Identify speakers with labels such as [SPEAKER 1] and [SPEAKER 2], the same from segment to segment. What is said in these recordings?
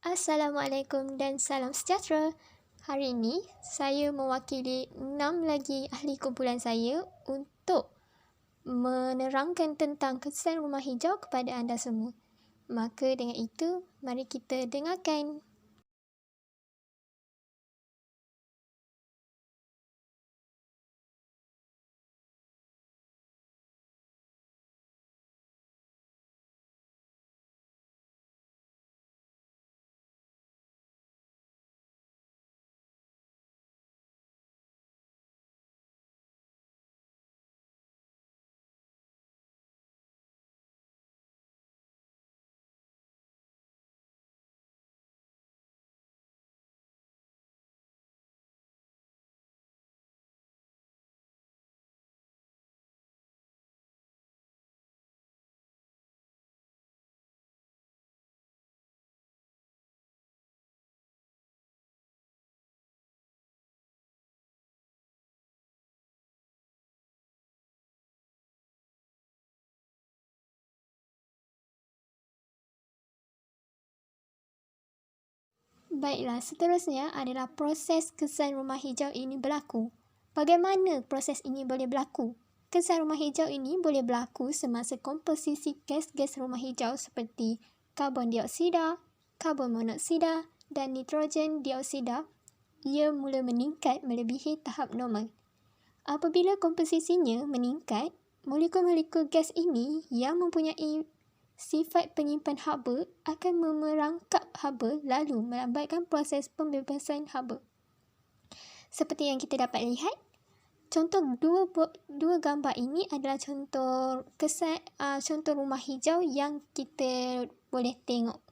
[SPEAKER 1] Assalamualaikum dan salam sejahtera. Hari ini, saya mewakili 6 lagi ahli kumpulan saya untuk menerangkan tentang kesan rumah hijau kepada anda semua. Maka dengan itu, mari kita dengarkan. Baiklah, seterusnya adalah proses kesan rumah hijau ini berlaku. Bagaimana proses ini boleh berlaku? Kesan rumah hijau ini boleh berlaku semasa komposisi gas-gas rumah hijau seperti karbon dioksida, karbon monoksida dan nitrogen dioksida ia mula meningkat melebihi tahap normal. Apabila komposisinya meningkat, molekul-molekul gas ini yang mempunyai sifat penyimpan haba akan memerangkap haba lalu melambatkan proses pembebasan haba. Seperti yang kita dapat lihat, contoh dua gambar ini adalah contoh rumah hijau yang kita boleh tengok.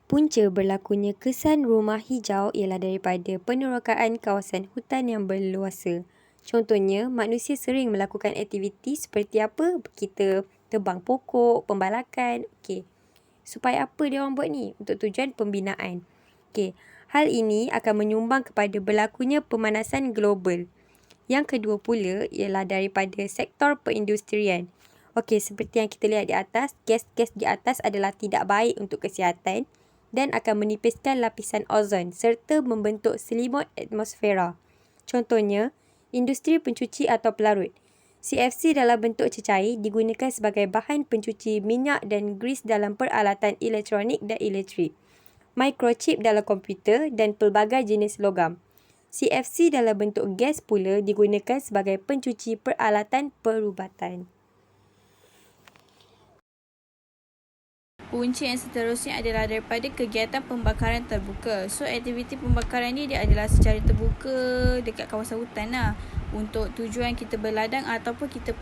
[SPEAKER 2] Punca berlakunya kesan rumah hijau ialah daripada penerokaan kawasan hutan yang berluasa. Contohnya, manusia sering melakukan aktiviti seperti apa? Kita tebang pokok, pembalakan. Supaya apa dia orang buat ni? Untuk tujuan pembinaan. Hal ini akan menyumbang kepada berlakunya pemanasan global. Yang kedua pula ialah daripada sektor perindustrian. Seperti yang kita lihat di atas, gas-gas di atas adalah tidak baik untuk kesihatan dan akan menipiskan lapisan ozon serta membentuk selimut atmosfera. Contohnya, industri pencuci atau pelarut. CFC dalam bentuk cecair digunakan sebagai bahan pencuci minyak dan grease dalam peralatan elektronik dan elektrik. Microchip dalam komputer dan pelbagai jenis logam. CFC dalam bentuk gas pula digunakan sebagai pencuci peralatan perubatan.
[SPEAKER 3] Punca yang seterusnya adalah daripada kegiatan pembakaran terbuka. So, aktiviti pembakaran ni dia adalah secara terbuka dekat kawasan hutan lah. Untuk tujuan kita berladang ataupun kita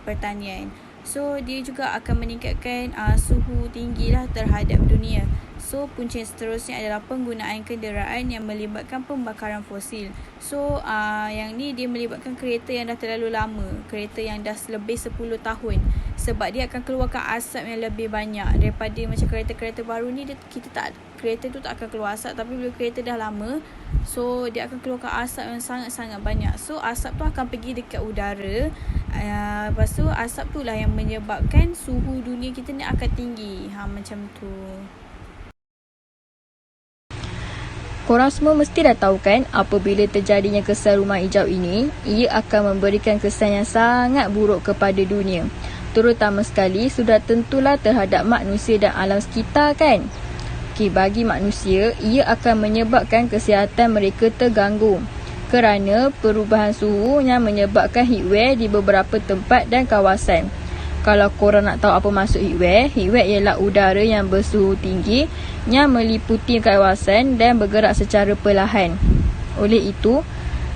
[SPEAKER 3] pertanian. So, dia juga akan meningkatkan suhu tinggi lah terhadap dunia. So, punca yang seterusnya adalah penggunaan kenderaan yang melibatkan pembakaran fosil. So, yang ni dia melibatkan kereta yang dah terlalu lama. Kereta yang dah lebih 10 tahun. Sebab dia akan keluarkan asap yang lebih banyak daripada macam kereta-kereta baru ni, kereta tu tak akan keluar asap. Tapi bila kereta dah lama, so dia akan keluarkan asap yang sangat-sangat banyak. So asap tu akan pergi dekat udara. Lepas tu asap tu lah yang menyebabkan suhu dunia kita ni akan tinggi. Macam tu.
[SPEAKER 4] Korang semua mesti dah tahu kan, apabila terjadinya kesan rumah hijau ini, ia akan memberikan kesan yang sangat buruk kepada dunia. Terutama sekali sudah tentulah terhadap manusia dan alam sekitar kan. Bagi manusia, ia akan menyebabkan kesihatan mereka terganggu. Kerana perubahan suhu yang menyebabkan heatwave di beberapa tempat dan kawasan. Kalau korang nak tahu apa maksud heatwave ialah udara yang bersuhu tinggi yang meliputi kawasan dan bergerak secara perlahan. Oleh itu,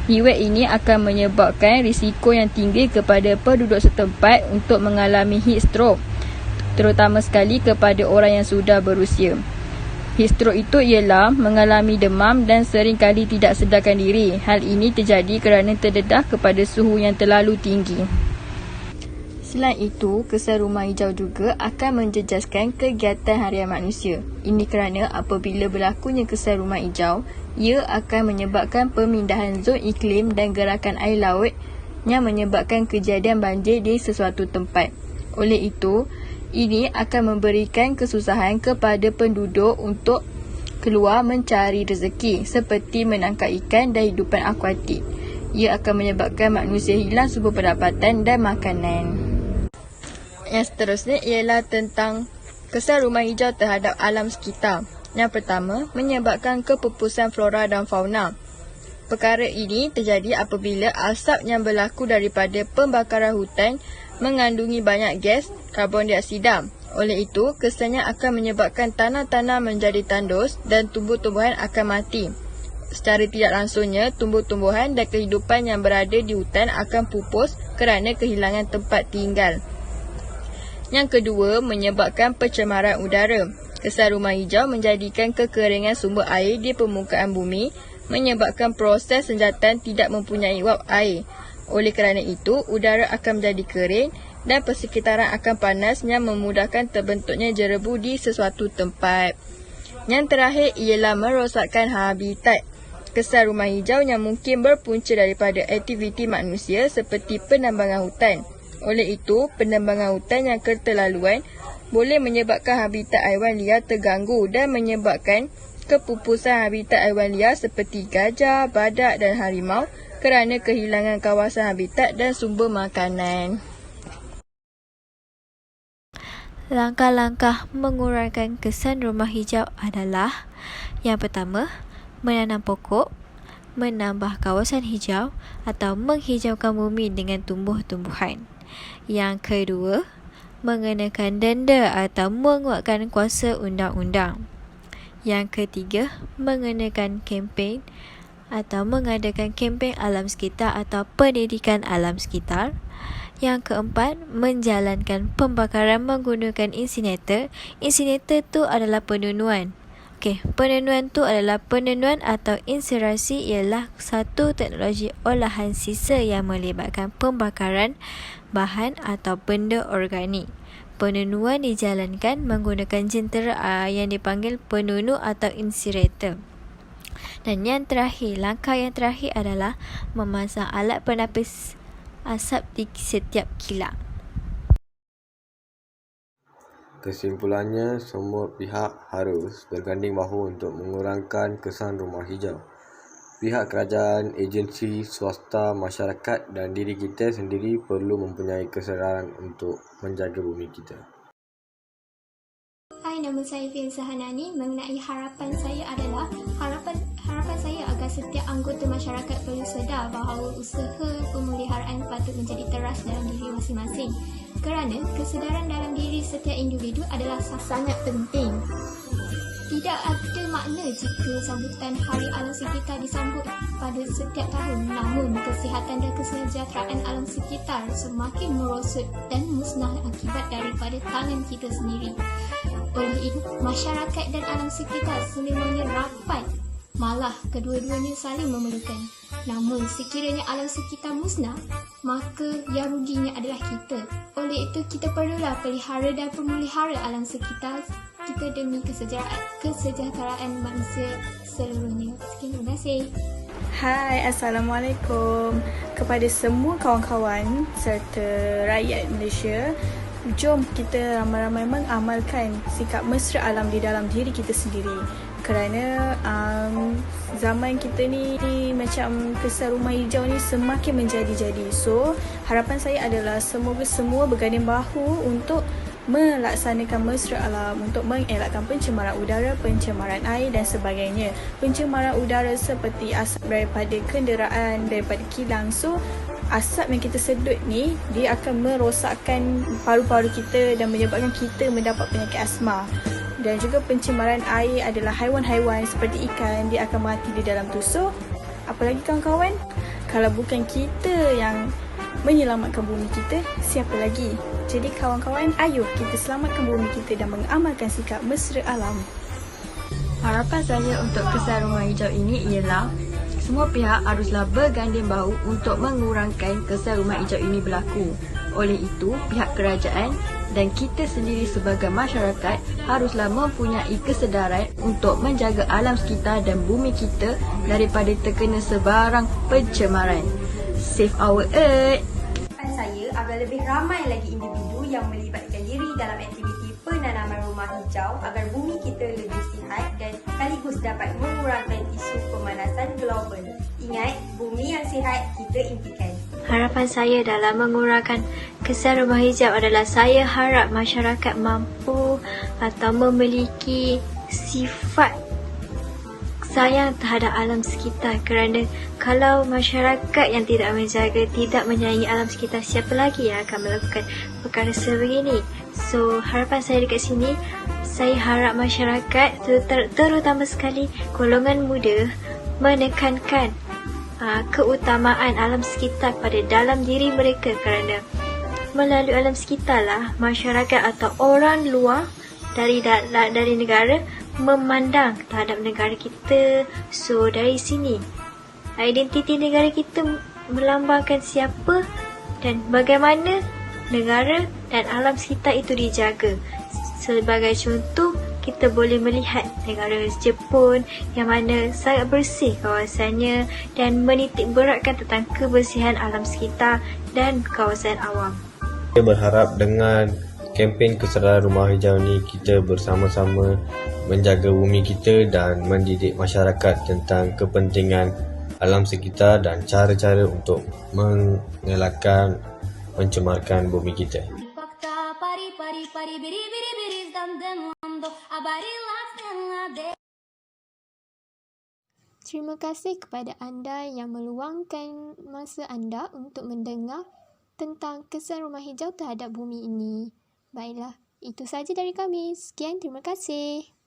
[SPEAKER 4] heatwave ini akan menyebabkan risiko yang tinggi kepada penduduk setempat untuk mengalami heat stroke, terutama sekali kepada orang yang sudah berusia. Heat stroke itu ialah mengalami demam dan sering kali tidak sedarkan diri. Hal ini terjadi kerana terdedah kepada suhu yang terlalu tinggi. Selain itu, kesan rumah hijau juga akan menjejaskan kegiatan harian manusia. Ini kerana apabila berlakunya kesan rumah hijau, ia akan menyebabkan pemindahan zon iklim dan gerakan air laut yang menyebabkan kejadian banjir di sesuatu tempat. Oleh itu, ini akan memberikan kesusahan kepada penduduk untuk keluar mencari rezeki seperti menangkap ikan dan hidupan akuatik. Ia akan menyebabkan manusia hilang sumber pendapatan dan makanan. Yang seterusnya ialah tentang kesan rumah hijau terhadap alam sekitar. Yang pertama, menyebabkan kepupusan flora dan fauna. Perkara ini terjadi apabila asap yang berlaku daripada pembakaran hutan mengandungi banyak gas karbon dioksida. Oleh itu, kesannya akan menyebabkan tanah-tanah menjadi tandus dan tumbuh-tumbuhan akan mati. Secara tidak langsungnya, tumbuh-tumbuhan dan kehidupan yang berada di hutan akan pupus kerana kehilangan tempat tinggal. Yang kedua, menyebabkan pencemaran udara. Kesan rumah hijau menjadikan kekeringan sumber air di permukaan bumi, menyebabkan proses senjatan tidak mempunyai wap air. Oleh kerana itu, udara akan menjadi kering dan persekitaran akan panas yang memudahkan terbentuknya jerebu di sesuatu tempat. Yang terakhir ialah merosakkan habitat. Kesan rumah hijau yang mungkin berpunca daripada aktiviti manusia seperti penambangan hutan. Oleh itu, penambangan hutan yang keterlaluan boleh menyebabkan habitat haiwan liar terganggu dan menyebabkan kepupusan habitat haiwan liar seperti gajah, badak dan harimau kerana kehilangan kawasan habitat dan sumber makanan.
[SPEAKER 1] Langkah-langkah mengurangkan kesan rumah hijau adalah: yang pertama, menanam pokok, menambah kawasan hijau atau menghijaukan bumi dengan tumbuh-tumbuhan. Yang kedua, mengenakan denda atau menguatkan kuasa undang-undang. Yang ketiga, mengenakan kempen atau mengadakan kempen alam sekitar atau pendidikan alam sekitar. Yang keempat, menjalankan pembakaran menggunakan insinerator. Insinerator tu adalah penenuan. Penenuan tu adalah penenuan atau insinerasi ialah satu teknologi olahan sisa yang melibatkan pembakaran bahan atau benda organik. Penenuan dijalankan menggunakan jentera yang dipanggil penunu atau insinerator. Dan yang terakhir, langkah yang terakhir adalah memasang alat penapis asap di setiap kilang.
[SPEAKER 5] Kesimpulannya, semua pihak harus berganding bahu untuk mengurangkan kesan rumah hijau. Pihak kerajaan, agensi, swasta, masyarakat dan diri kita sendiri perlu mempunyai kesedaran untuk menjaga bumi kita.
[SPEAKER 1] Hai, nama saya Fiansa Hanani. Mengenai harapan saya adalah harapan saya agar setiap anggota masyarakat perlu sedar bahawa usaha pemeliharaan patut menjadi teras dalam diri masing-masing. Kerana kesedaran dalam diri setiap individu adalah sangat penting. Tidak ada makna jika sambutan Hari Alam Sekitar disambut pada setiap tahun, namun kesihatan dan kesejahteraan alam sekitar semakin merosot dan musnah akibat daripada tangan kita sendiri. Oleh itu, masyarakat dan alam sekitar sememangnya rapat, malah kedua-duanya saling memerlukan. Namun sekiranya alam sekitar musnah, maka yang ruginya adalah kita. Oleh itu, kita perlulah pelihara dan pemelihara alam sekitar kita demi kesejahteraan manusia seluruhnya. Sekian, terima kasih.
[SPEAKER 3] Hai, Assalamualaikum kepada semua kawan-kawan serta rakyat Malaysia. Jom kita ramai-ramai mengamalkan sikap mesra alam di dalam diri kita sendiri. Kerana zaman kita ni macam kesan rumah hijau ni semakin menjadi-jadi. So, harapan saya adalah semoga semua berganding bahu untuk melaksanakan mesra alam, untuk mengelakkan pencemaran udara, pencemaran air dan sebagainya. Pencemaran udara seperti asap daripada kenderaan, daripada kilang. So, asap yang kita sedut ni, dia akan merosakkan paru-paru kita dan menyebabkan kita mendapat penyakit asma. Dan juga pencemaran air adalah haiwan-haiwan seperti ikan, dia akan mati di dalam tu. So, apa lagi kawan-kawan? Kalau bukan kita yang menyelamatkan bumi kita, siapa lagi? Jadi kawan-kawan, ayo kita selamatkan bumi kita dan mengamalkan sikap mesra alam.
[SPEAKER 4] Harapan saya untuk kesan rumah hijau ini ialah semua pihak haruslah berganding bahu untuk mengurangkan kesan rumah hijau ini berlaku. Oleh itu, pihak kerajaan dan kita sendiri sebagai masyarakat haruslah mempunyai kesedaran untuk menjaga alam sekitar dan bumi kita daripada terkena sebarang pencemaran. Save our earth!
[SPEAKER 2] Harapan saya agar lebih ramai lagi individu aktiviti yang melibatkan diri dalam aktiviti penanaman rumah hijau agar bumi kita lebih sihat dan sekaligus dapat mengurangkan isu pemanasan global. Ingat, bumi yang sihat kita impikan.
[SPEAKER 6] Harapan saya dalam mengurangkan kesan rumah hijau adalah saya harap masyarakat mampu atau memiliki sifat sayang terhadap alam sekitar, kerana kalau masyarakat yang tidak menjaga, tidak menyayangi alam sekitar, siapa lagi yang akan melakukan perkara sebegini? So, harapan saya dekat sini, saya harap masyarakat, terutama sekali golongan muda, menekankan keutamaan alam sekitar pada dalam diri mereka, kerana melalui alam sekitarlah masyarakat atau orang luar dari negara memandang terhadap negara kita. So, dari sini identiti negara kita melambangkan siapa dan bagaimana negara dan alam sekitar itu dijaga. Sebagai contoh, kita boleh melihat negara Jepun yang mana sangat bersih kawasannya dan menitik beratkan tentang kebersihan alam sekitar dan kawasan awam.
[SPEAKER 5] Saya berharap dengan kempen kesedaran rumah hijau ni kita bersama-sama menjaga bumi kita dan mendidik masyarakat tentang kepentingan alam sekitar dan cara-cara untuk mengelakkan mencemarkan bumi kita.
[SPEAKER 1] Terima kasih kepada anda yang meluangkan masa anda untuk mendengar tentang kesan rumah hijau terhadap bumi ini. Baiklah, itu saja dari kami. Sekian, terima kasih.